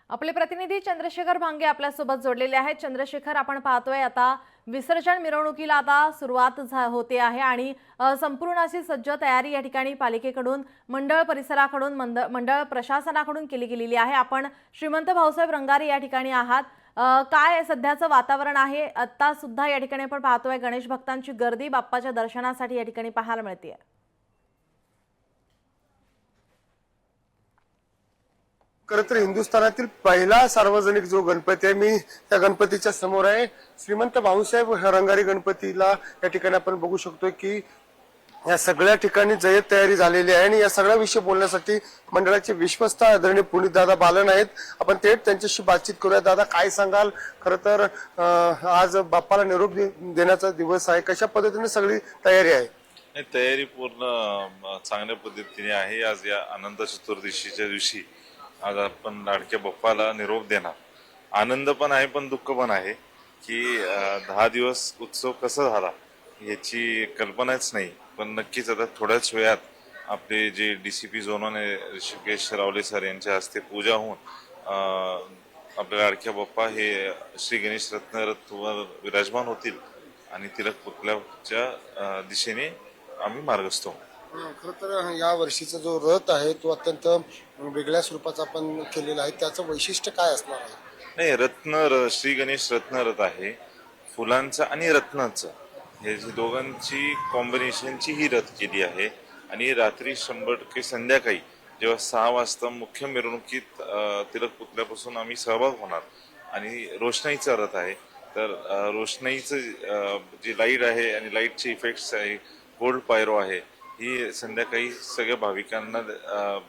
आपले प्रतिनिधी चंद्रशेखर भांगे आपल्यासोबत जोडलेले आहेत। चंद्रशेखर, आपण पाहतोय आता विसर्जन मिरवणुकीला आता सुरुवात होते आहे आणि संपूर्ण अशी सज्ज तयारी या ठिकाणी पालिकेकडून, मंडळ परिसराकडून, मंडळ प्रशासनाकडून केली गेलेली आहे। आपण श्रीमंत भाऊसाहेब रंगारी या ठिकाणी आहात। काय सध्याचं वातावरण आहे? आता सुद्धा या ठिकाणी आपण पाहतोय गणेश भक्तांची गर्दी बाप्पाच्या दर्शनासाठी या ठिकाणी पाहायला मिळते। खरं तर हिंदुस्थानातील पहिला सार्वजनिक जो गणपती आहे, मी त्या गणपतीच्या समोर आहे। श्रीमंत भाऊसाहेब रंगारी गणपतीला या ठिकाणी आपण बघू शकतो की या सगळ्या ठिकाणी जय्यत तयारी झालेली आहे आणि या सगळ्या विषयी बोलण्यासाठी मंडळाचे विश्वस्त आदरणीय पुनीत दादा बालन आहेत। आपण थेट त्यांच्याशी बातचीत करूया। दादा, काय सांगाल? खरं तर आज बाप्पाला निरोप देण्याचा दिवस आहे, कशा पद्धतीने सगळी तयारी आहे? तयारी पूर्ण चांगल्या पद्धतीने आहे। आज या अनंत चतुर्दशीच्या दिवशी आज आपण लाडक्या बाप्पाला निरोप देणार। आनंद पण आहे पण दुःख पण आहे की 10 दिवस उत्सव कसा झाला याची कल्पनाच नाही। पण नक्कीच आता थोड्याच वेळात आपले जे DCP झोनने ऋषिकेश रावले सर यांच्या हस्ते पूजा होऊन आपल्या लाडक्या बाप्पा हे श्री गणेश रत्नरथवर विराजमान होतील आणि तिलक पुतळ्याच्या दिशेने आम्ही मार्गस्थ होऊ। खरं तर या वर्षीचा जो रथ आहे तो अत्यंत वेगळ्या स्वरूपाचा आपण केलेला आहे, त्याचं वैशिष्ट्य काय असणार आहे? नाही, श्री गणेश रत्नरथ आहे। फुलांचं आणि रत्नाचं हे दोघांची कॉम्बिनेशनची ही रथ केली आहे आणि रात्री 100% संध्याकाळी जेव्हा 6 वाजता मुख्य मिरवणुकीत तिलक पुतळ्यापासून आम्ही सहभाग होणार आणि रोषणाईचा रथ आहे। तर रोषणाईचं जी लाईट आहे आणि लाईटचे इफेक्ट्स आहे, गोल्ड पायरो आहे, ही संध्याकाळी सगळ्या भाविकांना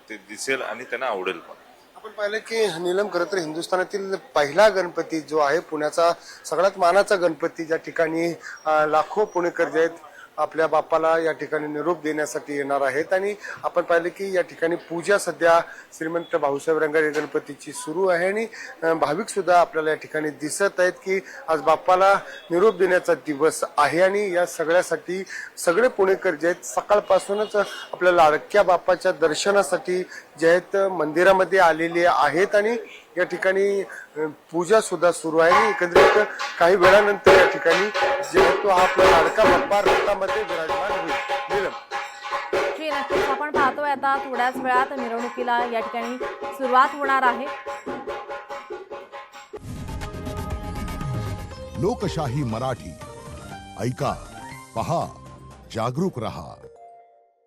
ते दिसेल आणि त्यांना आवडेल पण। आपण पाहिलं की नीलम, खरं तर हिंदुस्थानातील पहिला गणपती जो आहे, पुण्याचा सगळ्यात मानाचा गणपती, ज्या ठिकाणी लाखो पुणेकर जे आहेत आपल्या बाप्पाला या ठिकाणी निरोप देण्यासाठी येणार आहेत आणि आपण पाहिलं की या ठिकाणी पूजा सध्या श्रीमंत भाऊसाहेब रंगारी गणपतीची सुरू आहे आणि भाविक सुद्धा आपल्याला या ठिकाणी दिसत आहेत की आज बाप्पाला निरोप देण्याचा दिवस आहे आणि या सगळ्यासाठी सगळे पुणेकर जे आहेत सकाळपासूनच आपल्या लाडक्या बाप्पाच्या दर्शनासाठी जे आहेत मंदिरामध्ये आलेले आहेत आणि या ठिकाणी पूजा सुद्धा सुरू आहे। एकंदरीत काही वेळानंतर या ठिकाणी जे तो आपला लाडका बाप्पा रथामध्ये विराजमान होईल। जी नक्कीच, आपण पाहतोय आता थोड्याच वेळात मिरवणुकीला या ठिकाणी सुरुवात होणार आहे। लोकशाही मराठी ऐका, पहा, जागरूक रहा।